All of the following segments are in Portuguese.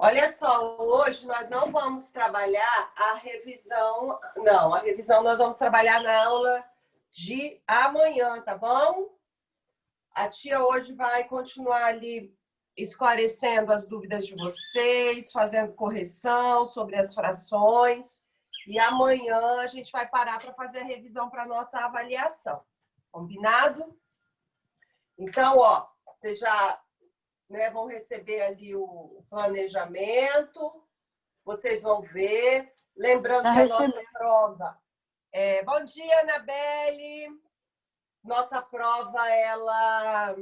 Olha só, hoje nós não vamos trabalhar a revisão. Não, a revisão nós vamos trabalhar na aula de amanhã, tá bom? A tia hoje vai continuar ali esclarecendo as dúvidas de vocês, fazendo correção sobre as frações. E amanhã a gente vai parar para fazer a revisão para a nossa avaliação. Combinado? Então, ó, vocês já vão receber ali o planejamento, vocês vão ver. Lembrando que a nossa prova... Bom dia, Anabelle! Nossa prova, ela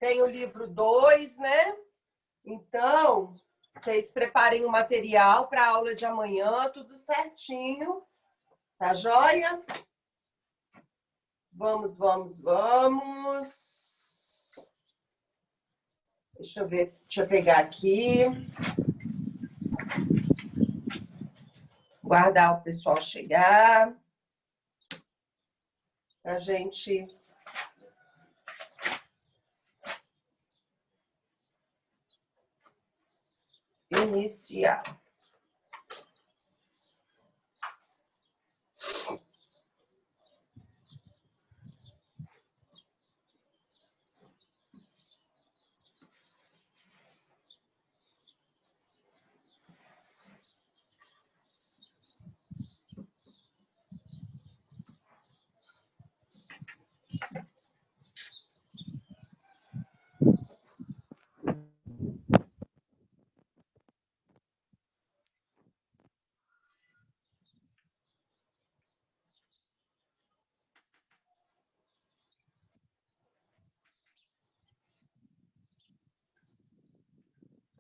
tem o livro 2, né? Então, vocês preparem o material para a aula de amanhã, tudo certinho. Tá joia? Vamos. Deixa eu ver, deixa eu pegar aqui. Guardar o pessoal chegar. Pra gente iniciar.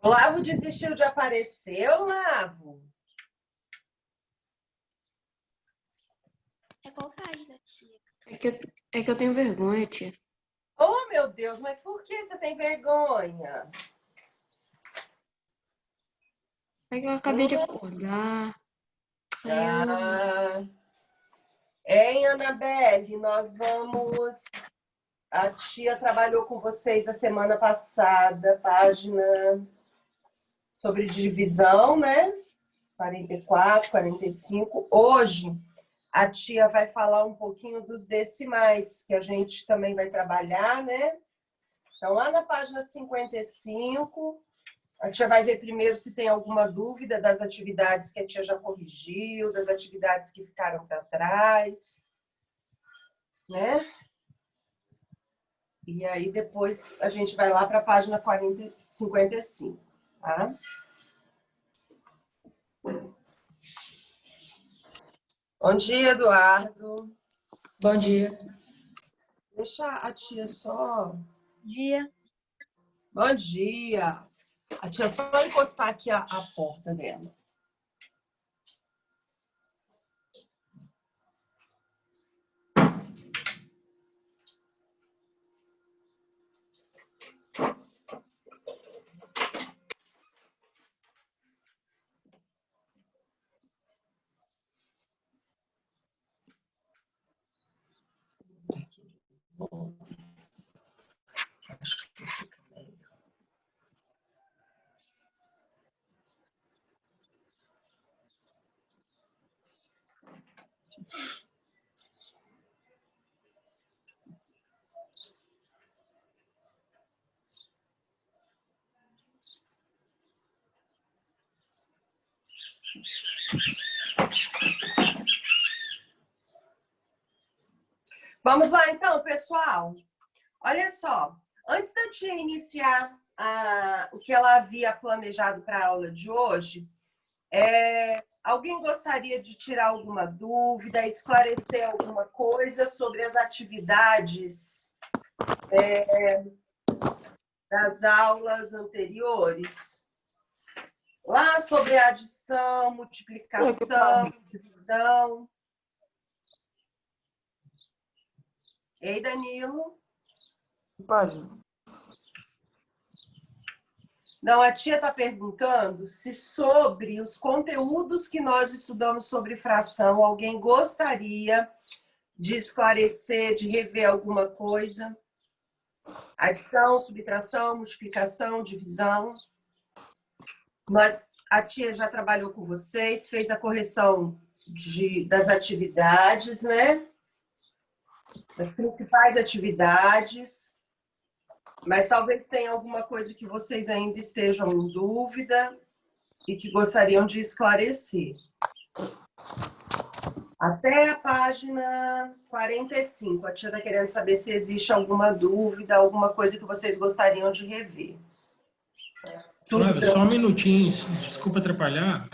O Lavo desistiu de aparecer, Lavo? É qual página, tia? É que eu tenho vergonha, tia. Oh, meu Deus, mas por que você tem vergonha? É que eu acabei de acordar. Hein, Anabelle, nós vamos... A tia trabalhou com vocês a semana passada, página sobre divisão, né? 44, 45. Hoje, a tia vai falar um pouquinho dos decimais, que a gente também vai trabalhar, né? Então, lá na página 55, a tia vai ver primeiro se tem alguma dúvida das atividades que a tia já corrigiu, das atividades que ficaram para trás, né? E aí, depois, a gente vai lá para a página 55, tá? Bom dia, Eduardo. Bom dia. Deixa a tia só... Dia. Bom dia. A tia só encostar aqui a porta dela. Acho que fica melhor. Vamos lá, então, pessoal. Olha só, antes da tia iniciar o que ela havia planejado para a aula de hoje, alguém gostaria de tirar alguma dúvida, esclarecer alguma coisa sobre as atividades das aulas anteriores? Lá sobre a adição, multiplicação, divisão. Ei, Danilo. Página. Não, a tia está perguntando se sobre os conteúdos que nós estudamos sobre fração, alguém gostaria de esclarecer, de rever alguma coisa? Adição, subtração, multiplicação, divisão. A tia já trabalhou com vocês, fez a correção das atividades, né? Das principais atividades. Mas talvez tenha alguma coisa que vocês ainda estejam em dúvida e que gostariam de esclarecer. Até a página 45. A tia está querendo saber se existe alguma dúvida, alguma coisa que vocês gostariam de rever. Flávia, só um minutinho, desculpa atrapalhar.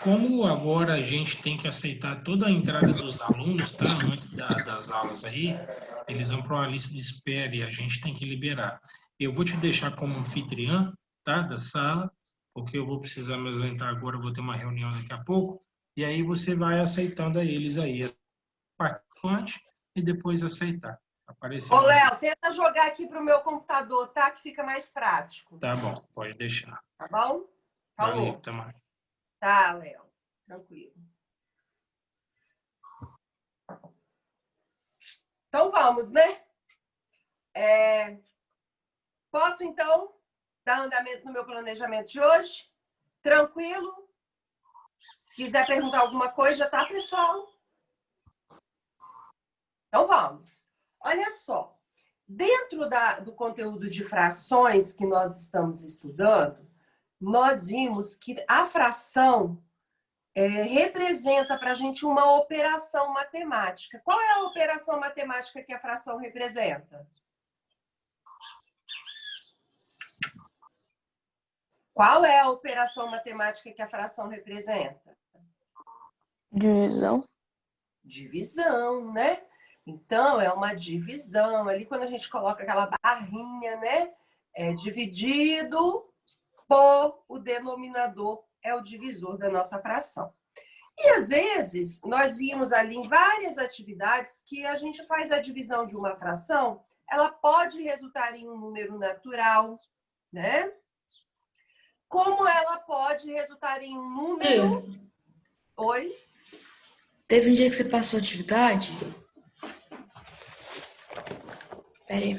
Como agora a gente tem que aceitar toda a entrada dos alunos, tá? Antes das aulas aí, eles vão para uma lista de espera e a gente tem que liberar. Eu vou te deixar como anfitriã, tá? Da sala, porque eu vou precisar me ausentar agora, eu vou ter uma reunião daqui a pouco, e aí você vai aceitando a eles aí, participante, e depois aceitar. Apareceu. Ô, Léo, tenta jogar aqui para o meu computador, tá? Que fica mais prático. Tá bom, pode deixar. Tá bom? Falou. Valeu, até mais. Tá, Léo. Tranquilo. Então vamos, né? Posso, então, dar andamento no meu planejamento de hoje? Tranquilo? Se quiser perguntar alguma coisa, tá, pessoal? Então vamos. Olha só. Dentro do conteúdo de frações que nós estamos estudando, nós vimos que a fração representa para a gente uma operação matemática. Qual é a operação matemática que a fração representa? Qual é a operação matemática que a fração representa? Divisão. Divisão, né? Então, é uma divisão. Ali, quando a gente coloca aquela barrinha, né? É dividido por o denominador, é o divisor da nossa fração. E, às vezes, nós vimos ali em várias atividades que a gente faz a divisão de uma fração, ela pode resultar em um número natural, né? Como ela pode resultar em um número... Oi? Teve um dia que você passou atividade? Pera aí.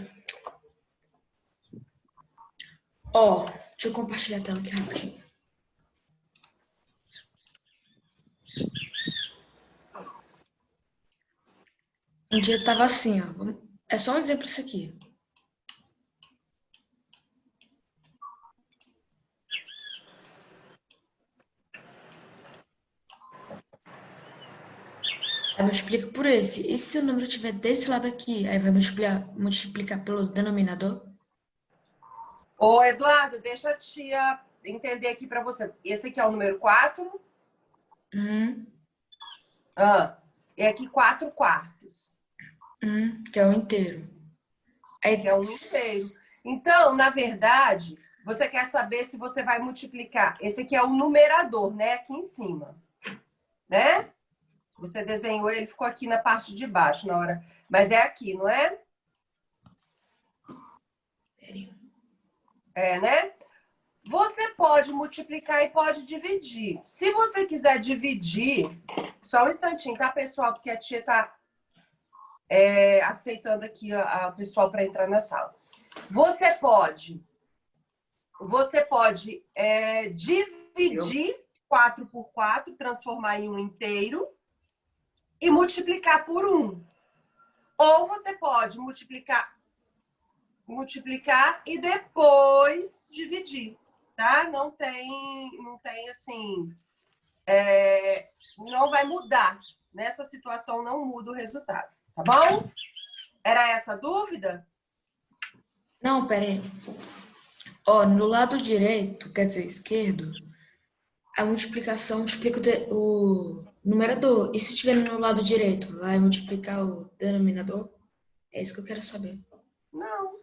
Ó, deixa eu compartilhar a tela aqui rapidinho. Um dia tava assim, ó. É só um exemplo isso aqui. Aí multiplica por esse. E se o número estiver desse lado aqui, aí vai multiplicar pelo denominador? Ô, Eduardo, deixa a tia entender aqui para você. Esse aqui é o número 4. E aqui 4 quartos. Que é o inteiro. Aí, Que é um inteiro. Então, na verdade, você quer saber se você vai multiplicar. Esse aqui é o numerador, né? Aqui em cima. Né? Você desenhou, ele ficou aqui na parte de baixo na hora. Mas é aqui, não é? É, né? Você pode multiplicar e pode dividir. Se você quiser dividir... Só um instantinho, tá, pessoal? Porque a tia tá aceitando aqui o pessoal para entrar na sala. Você pode dividir 4 por 4, transformar em um inteiro e multiplicar por 1. Ou você pode multiplicar e depois dividir, tá? Não tem assim... não vai mudar. Nessa situação não muda o resultado, tá bom? Era essa a dúvida? Não, pera aí. Ó, no lado direito, quer dizer, esquerdo, a multiplicação multiplica o numerador. E se tiver no lado direito, vai multiplicar o denominador? É isso que eu quero saber. Não.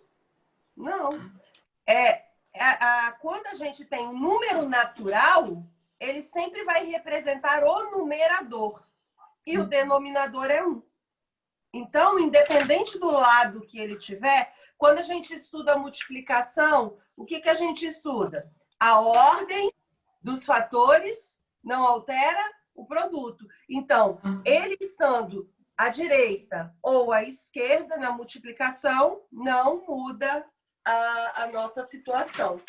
Quando a gente tem um número natural, ele sempre vai representar o numerador. E o denominador é 1. Então, independente do lado que ele tiver, quando a gente estuda a multiplicação, o que a gente estuda? A ordem dos fatores não altera o produto. Então, ele estando à direita ou à esquerda na multiplicação, não muda a nossa situação.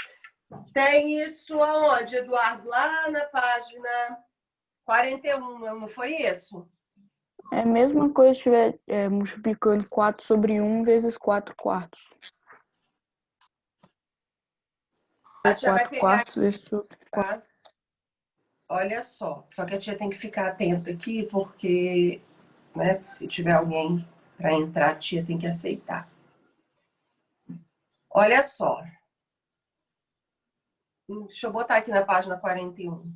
Tem isso aonde, Eduardo? Lá na página 41, não foi isso? É a mesma coisa se estiver multiplicando 4 sobre 1 vezes 4 quartos. A tia vai 4 pegar quartos aqui, vezes... tá? Olha só que a tia tem que ficar atenta aqui, porque, né, se tiver alguém para entrar, a tia tem que aceitar. Olha só. Deixa eu botar aqui na página 41.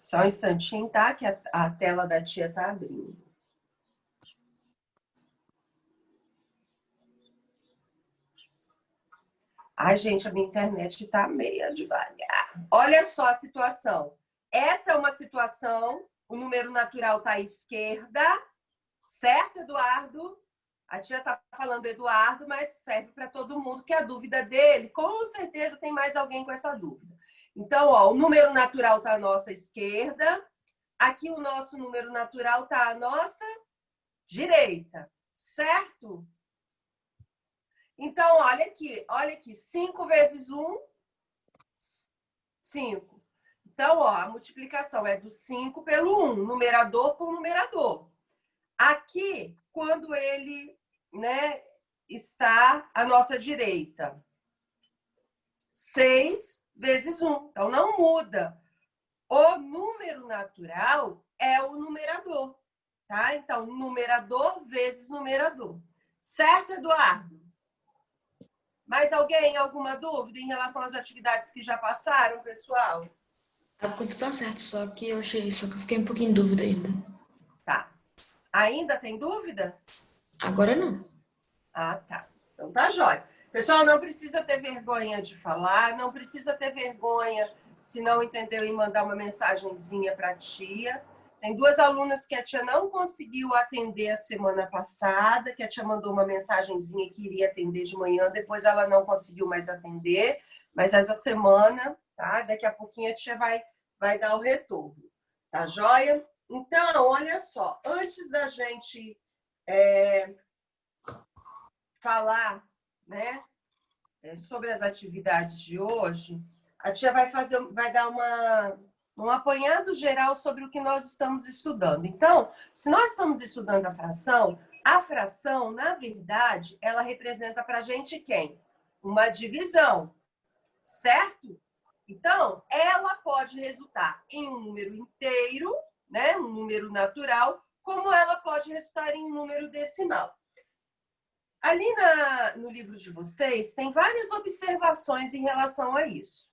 Só um instantinho, tá? Que a tela da tia tá abrindo. Ai, gente, a minha internet tá meio devagar. Olha só a situação. Essa é uma situação, o número natural tá à esquerda, certo, Eduardo? A tia tá falando Eduardo, mas serve para todo mundo, que a dúvida dele, com certeza tem mais alguém com essa dúvida. Então, ó, o número natural tá à nossa esquerda, aqui o nosso número natural tá à nossa direita, certo? Então, olha aqui, 5 vezes 1, 5. Então, ó, a multiplicação é do 5 pelo 1, numerador com numerador. Aqui, quando ele, né, está à nossa direita, 6 vezes 1. Então, não muda. O número natural é o numerador, tá? Então, numerador vezes numerador. Certo, Eduardo? Mais alguém? Alguma dúvida em relação às atividades que já passaram, pessoal? A conta tá certa, só que eu fiquei um pouquinho em dúvida ainda. Tá. Ainda tem dúvida? Agora não. Ah, tá. Então tá jóia. Pessoal, não precisa ter vergonha de falar, não precisa ter vergonha se não entendeu em mandar uma mensagenzinha para a tia. Tem 2 alunas que a tia não conseguiu atender a semana passada, que a tia mandou uma mensagenzinha que iria atender de manhã, depois ela não conseguiu mais atender, mas essa semana, tá? Daqui a pouquinho a tia vai dar o retorno. Tá jóia? Então, olha só, antes da gente falar, né, sobre as atividades de hoje, a tia vai dar um apanhado geral sobre o que nós estamos estudando. Então, se nós estamos estudando a fração, na verdade, ela representa para a gente quem? Uma divisão, certo? Então, ela pode resultar em um número inteiro, né, um número natural, como ela pode resultar em um número decimal. Ali no livro de vocês, tem várias observações em relação a isso.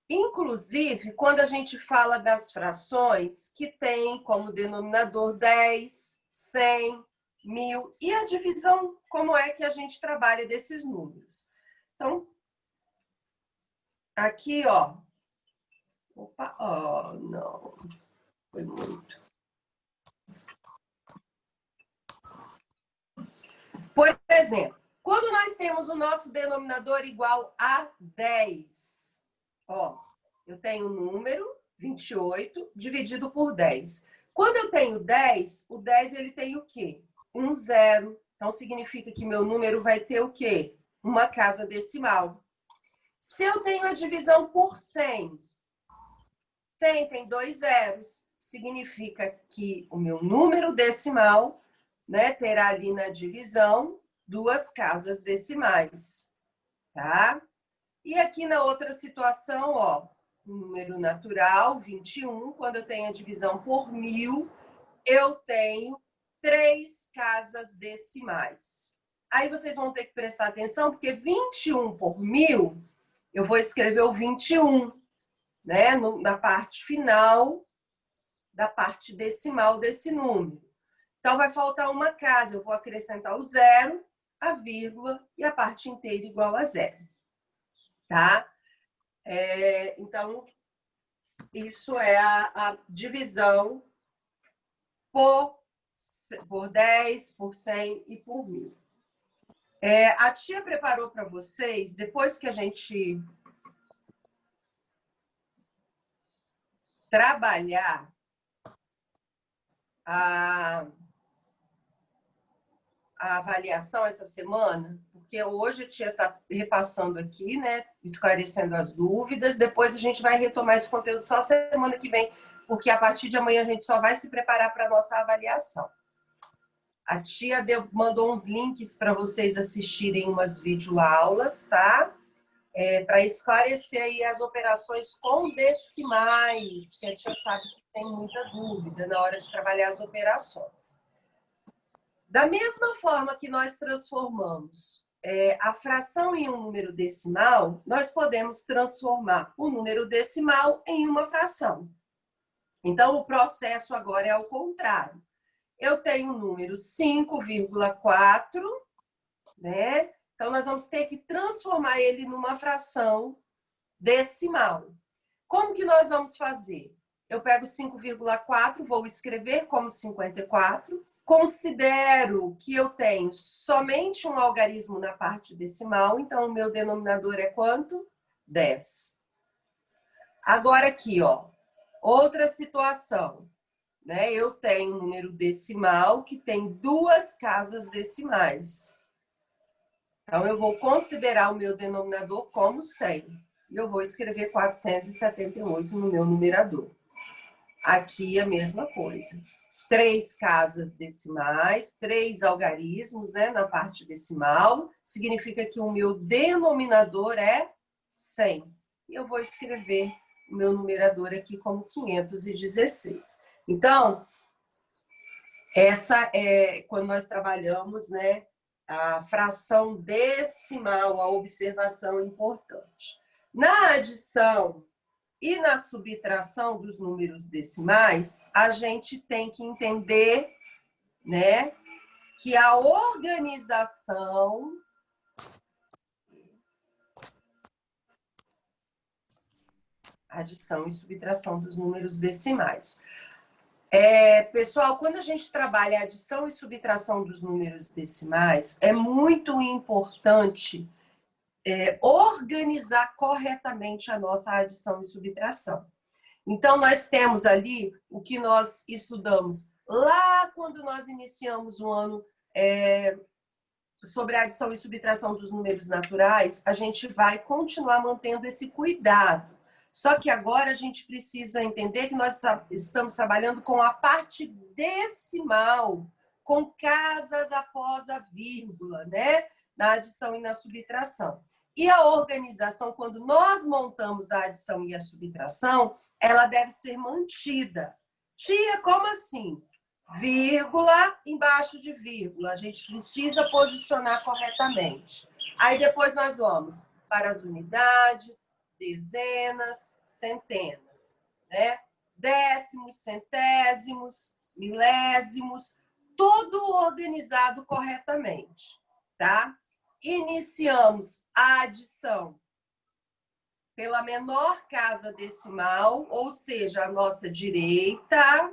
Inclusive, quando a gente fala das frações, que tem como denominador 10, 100, 1000, e a divisão, como é que a gente trabalha desses números. Então, aqui, ó. Opa, ó, não. Foi muito. Por exemplo, quando nós temos o nosso denominador igual a 10, ó, eu tenho o número 28 dividido por 10. Quando eu tenho 10, o 10 ele tem o quê? Um zero. Então, significa que meu número vai ter o quê? Uma casa decimal. Se eu tenho a divisão por 100, 100 tem 2 zeros. Significa que o meu número decimal, né, terá ali na divisão 2 casas decimais, tá? E aqui na outra situação, ó, número natural, 21, quando eu tenho a divisão por 1000, eu tenho 3 casas decimais. Aí vocês vão ter que prestar atenção, porque 21 por 1000, eu vou escrever o 21, né, na parte final da parte decimal desse número. Então, vai faltar uma casa. Eu vou acrescentar o 0, a vírgula e a parte inteira igual a 0. Tá? Então, isso é a divisão por 10, por 100 e por 1000. A tia preparou para vocês, depois que a gente trabalhar a avaliação essa semana, porque hoje a tia está repassando aqui, né, esclarecendo as dúvidas, depois a gente vai retomar esse conteúdo só semana que vem, porque a partir de amanhã a gente só vai se preparar para a nossa avaliação. A tia mandou uns links para vocês assistirem umas videoaulas, tá? Para esclarecer aí as operações com decimais, que a tia sabe que tem muita dúvida na hora de trabalhar as operações. Da mesma forma que nós transformamos a fração em um número decimal, nós podemos transformar o número decimal em uma fração. Então, o processo agora é ao contrário. Eu tenho o número 5,4, né? Então, nós vamos ter que transformar ele numa fração decimal. Como que nós vamos fazer? Eu pego 5,4, vou escrever como 54, considero que eu tenho somente um algarismo na parte decimal, então o meu denominador é quanto? 10. Agora aqui, ó, outra situação, né? Eu tenho um número decimal que tem 2 casas decimais. Então, eu vou considerar o meu denominador como 100. E eu vou escrever 478 no meu numerador. Aqui a mesma coisa. 3 casas decimais, 3 algarismos, né, na parte decimal. Significa que o meu denominador é 100. E eu vou escrever o meu numerador aqui como 516. Então, essa é quando nós trabalhamos, né, a fração decimal, a observação importante. Na adição e na subtração dos números decimais, a gente tem que entender, né, que a organização adição e subtração dos números decimais. Pessoal, quando a gente trabalha a adição e subtração dos números decimais, é muito importante organizar corretamente a nossa adição e subtração. Então, nós temos ali o que nós estudamos lá quando nós iniciamos o ano sobre a adição e subtração dos números naturais, a gente vai continuar mantendo esse cuidado. Só que agora a gente precisa entender que nós estamos trabalhando com a parte decimal, com casas após a vírgula, né? Na adição e na subtração. E a organização, quando nós montamos a adição e a subtração, ela deve ser mantida. Tia, como assim? Vírgula embaixo de vírgula. A gente precisa posicionar corretamente. Aí depois nós vamos para as unidades, dezenas, centenas, né? Décimos, centésimos, milésimos, tudo organizado corretamente, tá? Iniciamos a adição pela menor casa decimal, ou seja, a nossa direita,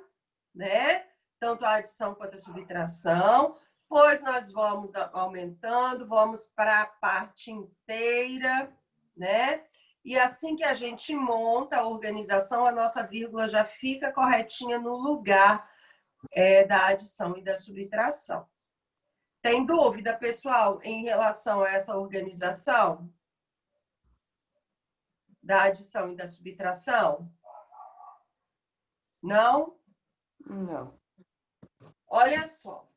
né? Tanto a adição quanto a subtração. Pois nós vamos aumentando, vamos para a parte inteira, né? E assim que a gente monta a organização, a nossa vírgula já fica corretinha no lugar da adição e da subtração. Tem dúvida, pessoal, em relação a essa organização da adição e da subtração? Não? Não. Olha só.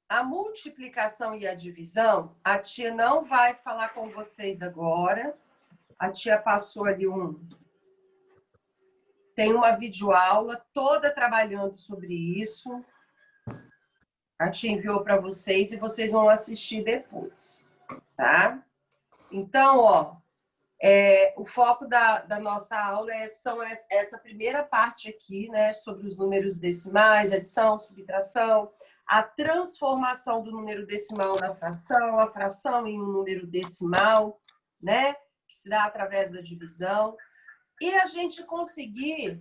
A multiplicação e a divisão, a tia não vai falar com vocês agora. A tia passou ali tem uma videoaula toda trabalhando sobre isso. A tia enviou para vocês e vocês vão assistir depois, tá? Então, ó, o foco da nossa aula são essa primeira parte aqui, né? Sobre os números decimais, adição, subtração, a transformação do número decimal na fração, a fração em um número decimal, né? Que se dá através da divisão. E a gente conseguir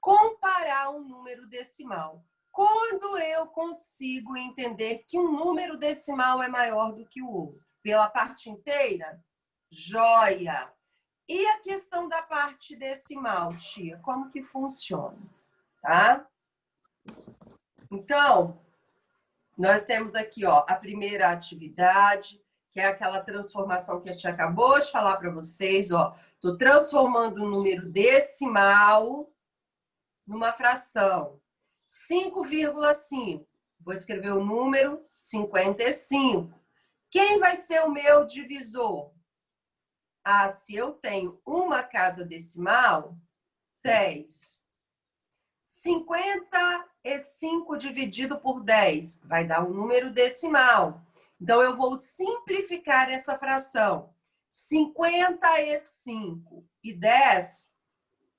comparar um número decimal. Quando eu consigo entender que um número decimal é maior do que o outro? Pela parte inteira? Joia! E a questão da parte decimal, tia, como que funciona? Tá? Então, nós temos aqui, ó, a primeira atividade, que é aquela transformação que a tia acabou de falar para vocês, ó. Estou transformando um número decimal numa fração. 5,5. Vou escrever o número 55. Quem vai ser o meu divisor? Ah, se eu tenho uma casa decimal, 10. 55 dividido por 10 vai dar um número decimal. Então, eu vou simplificar essa fração. 55 e 10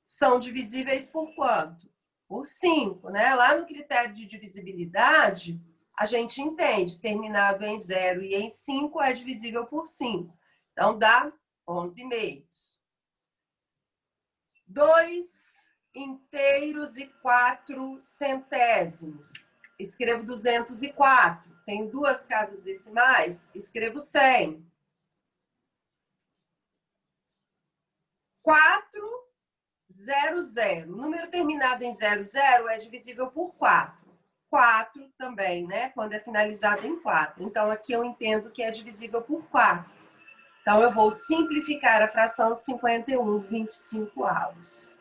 são divisíveis por quanto? Por 5, né? Lá no critério de divisibilidade, a gente entende, terminado em 0 e em 5 é divisível por 5. Então, dá 11 meios. 2 inteiros e 4 centésimos. Escrevo 204. Tenho duas casas decimais, escrevo 100. 400. O número terminado em 00 é divisível por 4. 4 também, né? Quando é finalizado em 4. Então, aqui eu entendo que é divisível por 4. Então, eu vou simplificar a fração 51/25 avos.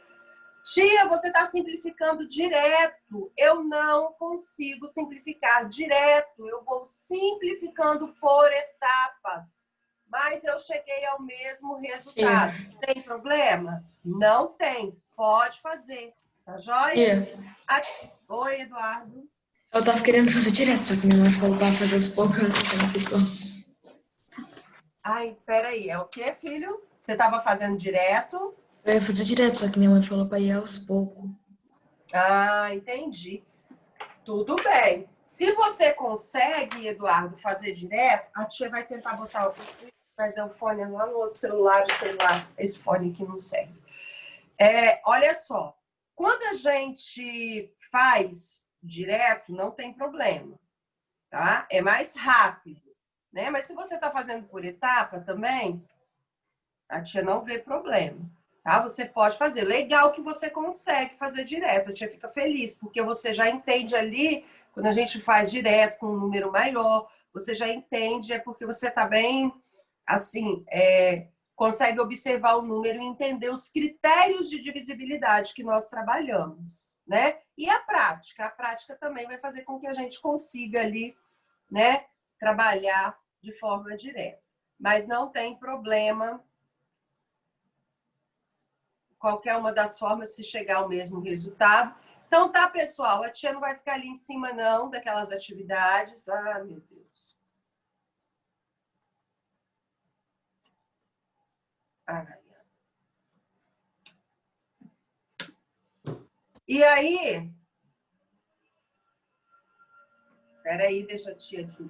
Tia, você está simplificando direto. Eu não consigo simplificar direto. Eu vou simplificando por etapas. Mas eu cheguei ao mesmo resultado. Tem problema? Não tem. Pode fazer. Tá joia? Oi, Eduardo. Eu tava querendo fazer direto, só que minha mãe falou para fazer os poucos, não ficou. Ai, peraí. É o quê, filho? Você estava fazendo direto? Eu ia fazer direto, só que minha mãe falou para ir aos poucos. Ah, entendi. Tudo bem. Se você consegue, Eduardo, fazer direto, a tia vai tentar botar o fone lá no outro celular, o celular, esse fone aqui não serve. Olha só, quando a gente faz direto, não tem problema, tá? É mais rápido, né? Mas se você está fazendo por etapa também, a tia não vê problema. Tá? Você pode fazer. Legal que você consegue fazer direto. A tia fica feliz, porque você já entende ali, quando a gente faz direto com um número maior, você já entende, é porque você está bem, assim, consegue observar o número e entender os critérios de divisibilidade que nós trabalhamos, né? E a prática também vai fazer com que a gente consiga ali, né, trabalhar de forma direta. Mas não tem problema qualquer uma das formas se chegar ao mesmo resultado. Então, tá, pessoal? A tia não vai ficar ali em cima, não, daquelas atividades. Ah, meu Deus. E aí... Peraí, deixa a tia aqui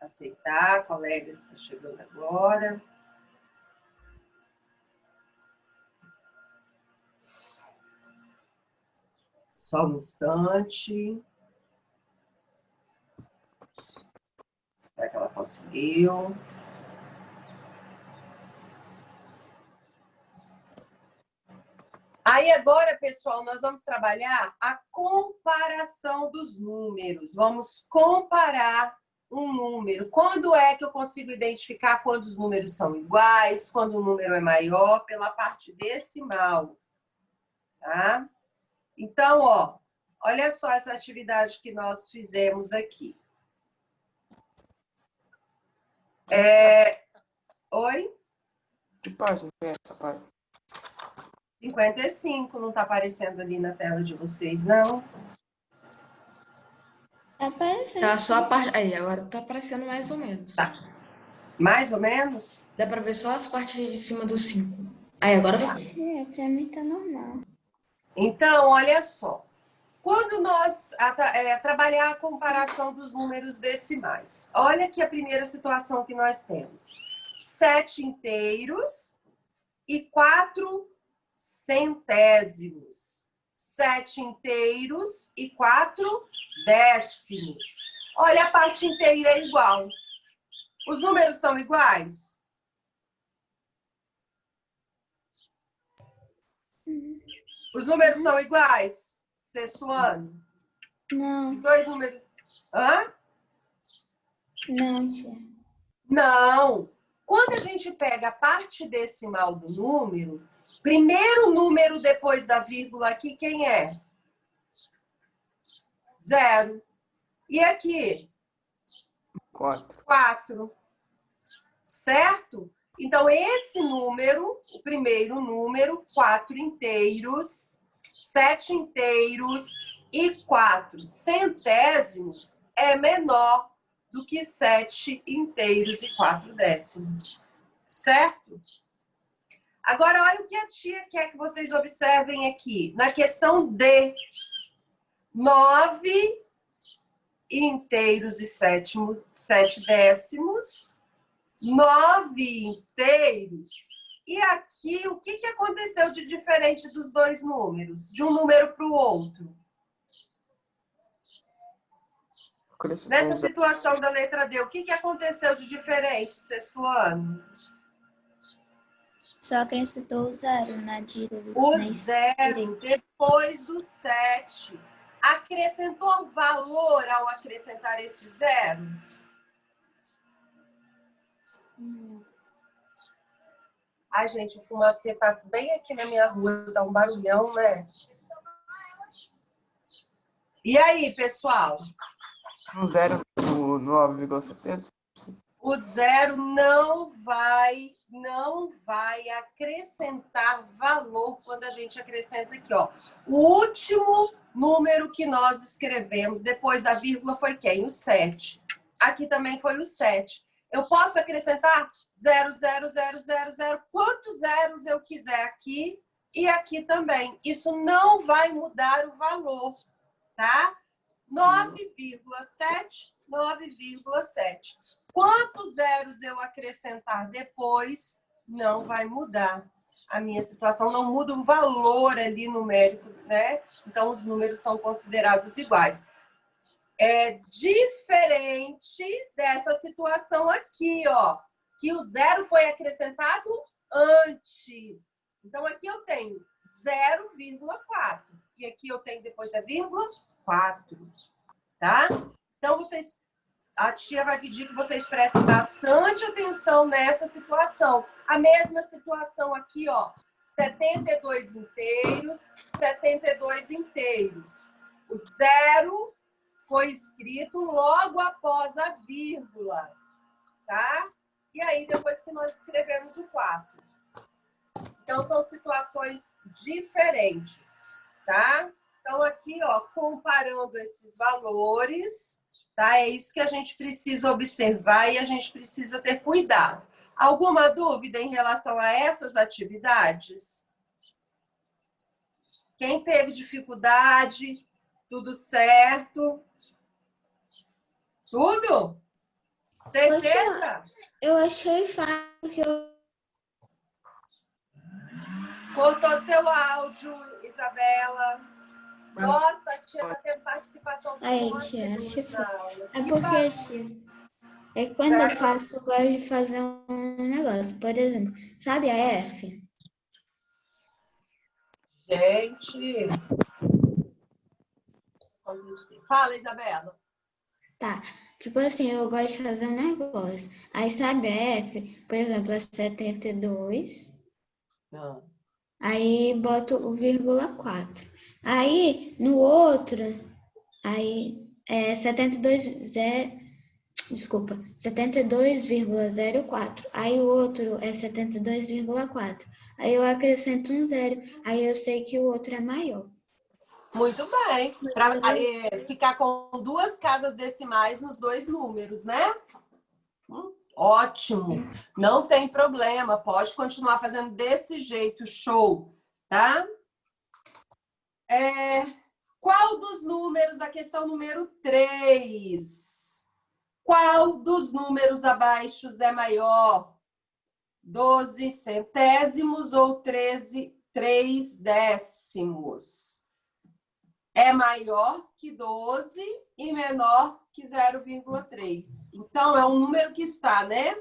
aceitar. A colega está chegando agora. Só um instante. Será que ela conseguiu? Aí agora, pessoal, nós vamos trabalhar a comparação dos números. Vamos comparar um número. Quando é que eu consigo identificar quando os números são iguais, quando o número é maior, pela parte decimal, tá? Então, ó, olha só essa atividade que nós fizemos aqui. Oi? Que página é essa, pai? 55, não está aparecendo ali na tela de vocês, não? Tá aparecendo. Tá só a parte. Aí, agora tá aparecendo mais ou menos. Tá. Mais ou menos? Dá pra ver só as partes de cima do 5. Aí, agora vai. Pra mim tá normal. Então, olha só. Quando nós trabalhar a comparação dos números decimais, olha aqui a primeira situação que nós temos. 7 inteiros e 4 centésimos. 7 inteiros e 4 décimos. Olha, a parte inteira é igual. Os números são iguais? Os números são iguais? Sexto ano? Não, Os dois números... Hã? não, tia. Não. Quando a gente pega a parte decimal do número, primeiro número depois da vírgula aqui, quem é? 0. E aqui? 4. 4. Certo? Então, esse número, o primeiro número, 4 inteiros, 7 inteiros e 4 centésimos é menor do que 7 inteiros e 4 décimos. Certo? Agora, olha o que a tia quer que vocês observem aqui. Na questão D, 9 inteiros e 7 décimos, 9 inteiros. E aqui, o que aconteceu de diferente dos dois números? De um número para o outro? Nessa situação da letra D, o que aconteceu de diferente, sexto ano? Só acrescentou o 0 na direita. O 0 depois do 7. Acrescentou valor ao acrescentar esse 0? Ai, gente, o fumacê tá bem aqui na minha rua, tá um barulhão, né? E aí, pessoal? Um 0 no 9,70. O 0 não vai acrescentar valor quando a gente acrescenta aqui, ó. O último número que nós escrevemos depois da vírgula foi quem? O 7. Aqui também foi o 7. Eu posso acrescentar 0, 0, 0, 0, 0, quantos zeros eu quiser aqui e aqui também. Isso não vai mudar o valor, tá? 9,7, 9,7. Quantos zeros eu acrescentar depois, não vai mudar a minha situação, não muda o valor ali numérico, né? Então, os números são considerados iguais. É diferente dessa situação aqui, ó, que o 0 foi acrescentado antes. Então, aqui eu tenho 0,4. E aqui eu tenho, depois da vírgula, 4. Tá? Então, a tia vai pedir que vocês prestem bastante atenção nessa situação. A mesma situação aqui, ó. 72 inteiros, 72 inteiros. O 0 foi escrito logo após a vírgula, tá? E aí, depois que nós escrevemos o 4. Então, são situações diferentes, tá? Então, aqui, ó, comparando esses valores, tá? É isso que a gente precisa observar e a gente precisa ter cuidado. Alguma dúvida em relação a essas atividades? Quem teve dificuldade? Tudo certo? Tudo? Certeza? Eu achei fácil que eu... Cortou seu áudio, Isabela. Nossa, a tia tá tendo participação. Aí, tia, achei fácil. É porque, tia, é quando eu faço, eu gosto de fazer um negócio. Por exemplo, sabe a F? Gente. Fala, Isabela. Tá. Tipo assim, eu gosto de fazer um negócio. Aí, sabe a F? Por exemplo, é 72. Não. Aí, boto o vírgula 4. Aí, no outro, aí é 72,04. Aí, o outro é 72,4. Aí, eu acrescento um 0. Aí, eu sei que o outro é maior. Muito bem. Para ficar com duas casas decimais nos dois números, né? Ótimo. Não tem problema. Pode continuar fazendo desse jeito. Show. Tá? Qual dos números, a questão número 3. Qual dos números abaixo é maior? 12 centésimos ou 3 décimos? É maior que 12 e menor que 0,3. Então, é um número que está, né?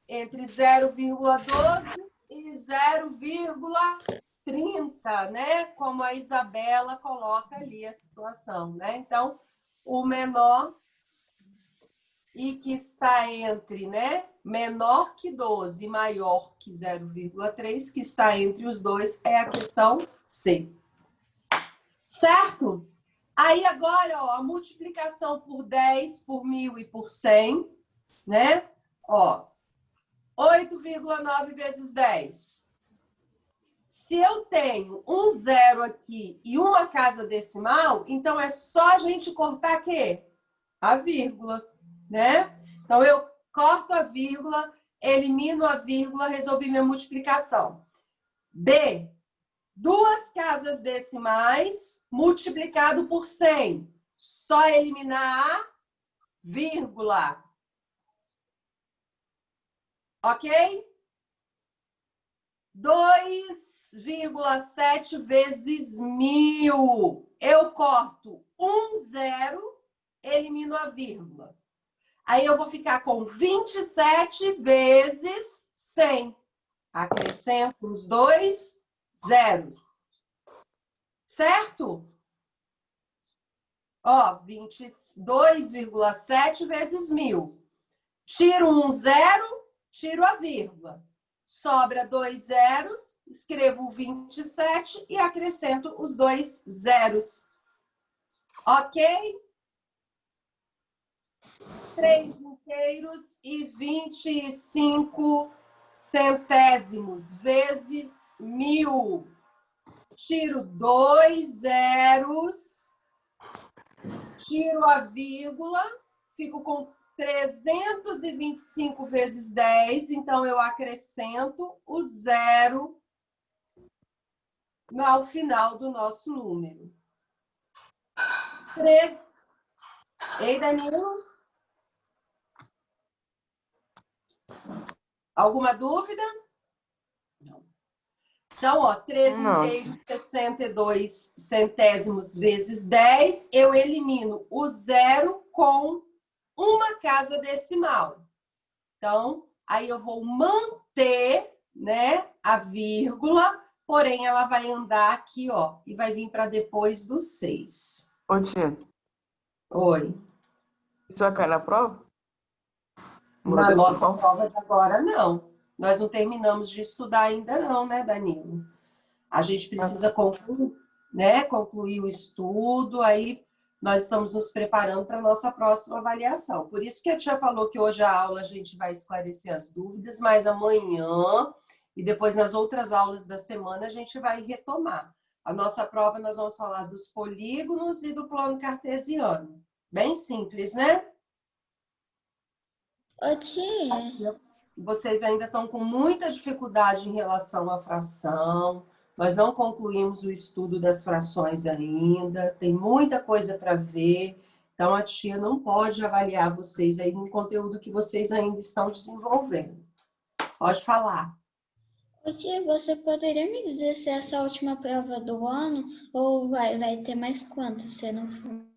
Entre 0,12 e 0,30, né? Como a Isabela coloca ali a situação, né? Então, o menor e que está entre, né? Menor que 12 e maior que 0,3, que está entre os dois, é a questão C. Certo? Aí agora, ó, a multiplicação por 10, por 1.000 e por 100, né? Ó, 8,9 vezes 10. Se eu tenho um zero aqui e uma casa decimal, então é só a gente cortar aqui a vírgula, né? Então eu corto a vírgula, elimino a vírgula, resolvi minha multiplicação. B, 2 casas decimais multiplicado por 100. Só eliminar a vírgula. Ok? 2,7 vezes 1.000. Eu corto um zero, elimino a vírgula. Aí eu vou ficar com 27 vezes 100. Acrescento os 2 zeros. Certo? Ó, 22,7 vezes 1.000. Tiro um zero, tiro a vírgula. Sobra 2 zeros, escrevo 27 e acrescento os 2 zeros. Ok? 3 inteiros e 25 centésimos vezes 1.000. Tiro 2 zeros, tiro a vírgula, fico com 325 vezes 10, então eu acrescento o zero ao final do nosso número. Ei, Danilo? Alguma dúvida? Não. Então, ó, 3,62 centésimos vezes 10, eu elimino o zero com uma casa decimal. Então, aí eu vou manter, né, a vírgula, porém ela vai andar aqui, ó, e vai vir para depois do 6. Ô, tia, Oi. isso vai cair na prova? Na nossa prova de agora, não. Nós não terminamos de estudar ainda não, né, Danilo? A gente precisa concluir, né, concluir o estudo, aí nós estamos nos preparando para a nossa próxima avaliação. Por isso que a tia falou que hoje a aula a gente vai esclarecer as dúvidas, mas amanhã e depois nas outras aulas da semana a gente vai retomar. A nossa prova nós vamos falar dos polígonos e do plano cartesiano. Bem simples, né? Ô, tia. Vocês ainda estão com muita dificuldade em relação à fração. Nós não concluímos o estudo das frações ainda. Tem muita coisa para ver. Então, a tia não pode avaliar vocês aí no conteúdo que vocês ainda estão desenvolvendo. Pode falar. Ô, tia, você poderia me dizer se essa é a última prova do ano ou vai ter mais quanto, se não for?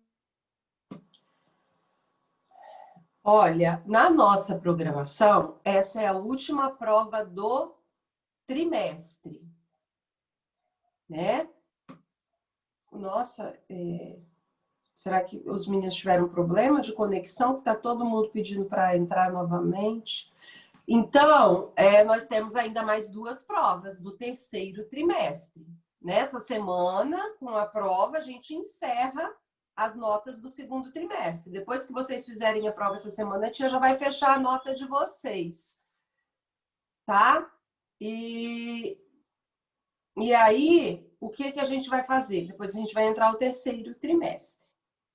Olha, na nossa programação, essa é a última prova do trimestre, né? Nossa, será que os meninos tiveram problema de conexão? Está todo mundo pedindo para entrar novamente. Então, nós temos ainda mais 2 provas do terceiro trimestre. Nessa semana, com a prova, a gente encerra as notas do segundo trimestre. Depois que vocês fizerem a prova essa semana, a tia já vai fechar a nota de vocês. Tá? E aí, o que a gente vai fazer? Depois a gente vai entrar o terceiro trimestre,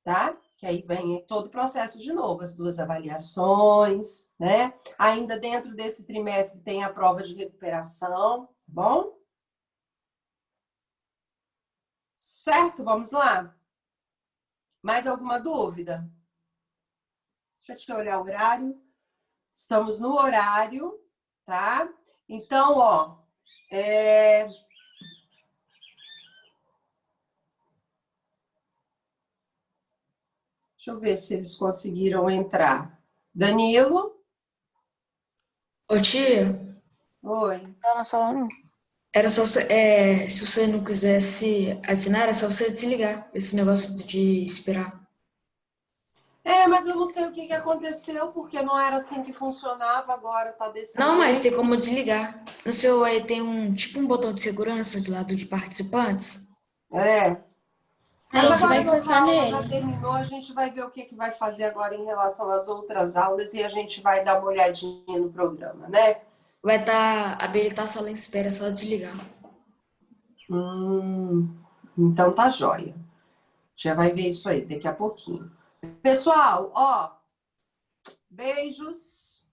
tá? Que aí vem todo o processo de novo, as 2 avaliações, né? Ainda dentro desse trimestre tem a prova de recuperação, tá bom? Certo? Vamos lá? Mais alguma dúvida? Deixa eu olhar o horário. Estamos no horário, tá? Então, ó, deixa eu ver se eles conseguiram entrar. Danilo? Ô, tia, Oi. Tá na sala, não? Era só se você não quisesse assinar, era só você desligar esse negócio de esperar. Mas eu não sei o que aconteceu, porque não era assim que funcionava, agora tá desse Não, mas jeito. tem como desligar. No seu aí tem um botão de segurança de lado de participantes. Mas Aí você agora vai nossa clicar aula já nele. terminou, a gente vai ver o que vai fazer agora em relação às outras aulas e a gente vai dar uma olhadinha no programa, né? Vai estar habilitar a sala em espera, é só desligar. Então tá jóia. Já vai ver isso aí daqui a pouquinho. Pessoal, beijos.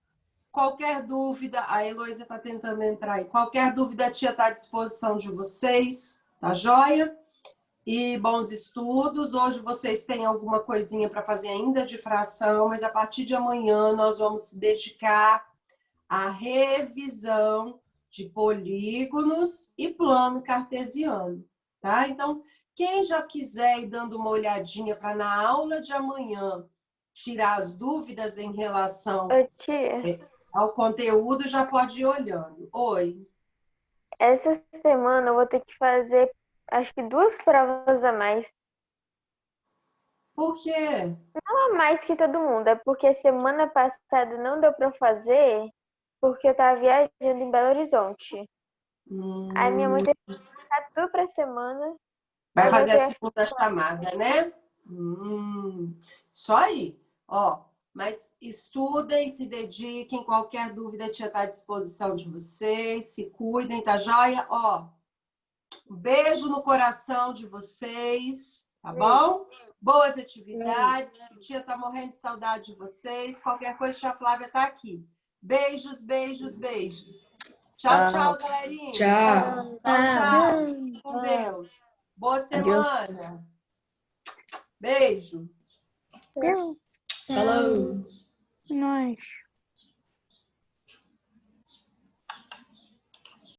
Qualquer dúvida, a Heloísa está tentando entrar aí. Qualquer dúvida, a tia está à disposição de vocês, tá jóia? E bons estudos. Hoje vocês têm alguma coisinha para fazer ainda de fração, mas a partir de amanhã nós vamos se dedicar à revisão de polígonos e plano cartesiano, tá? Então, quem já quiser ir dando uma olhadinha para na aula de amanhã tirar as dúvidas em relação Ô, tia, ao conteúdo, já pode ir olhando. Oi. essa semana eu vou ter que fazer, acho que 2 provas a mais. Por quê? Não a mais que todo mundo, é porque semana passada não deu pra fazer, porque eu tava viajando em Belo Horizonte. Aí minha mãe teve que ficar tudo pra semana. Vai Aí fazer a vai ter... segunda chamada, né? Isso aí. Mas estudem, se dediquem. Qualquer dúvida, a tia está à disposição de vocês. Se cuidem, tá joia? Um beijo no coração de vocês, tá bom? Boas atividades. A tia tá morrendo de saudade de vocês. Qualquer coisa, a tia Flávia tá aqui. Beijos, beijos, beijos. Tchau, tchau, galerinha. Tchau. Tchau. Com Deus. Boa semana. Beijo. Falou. Nós.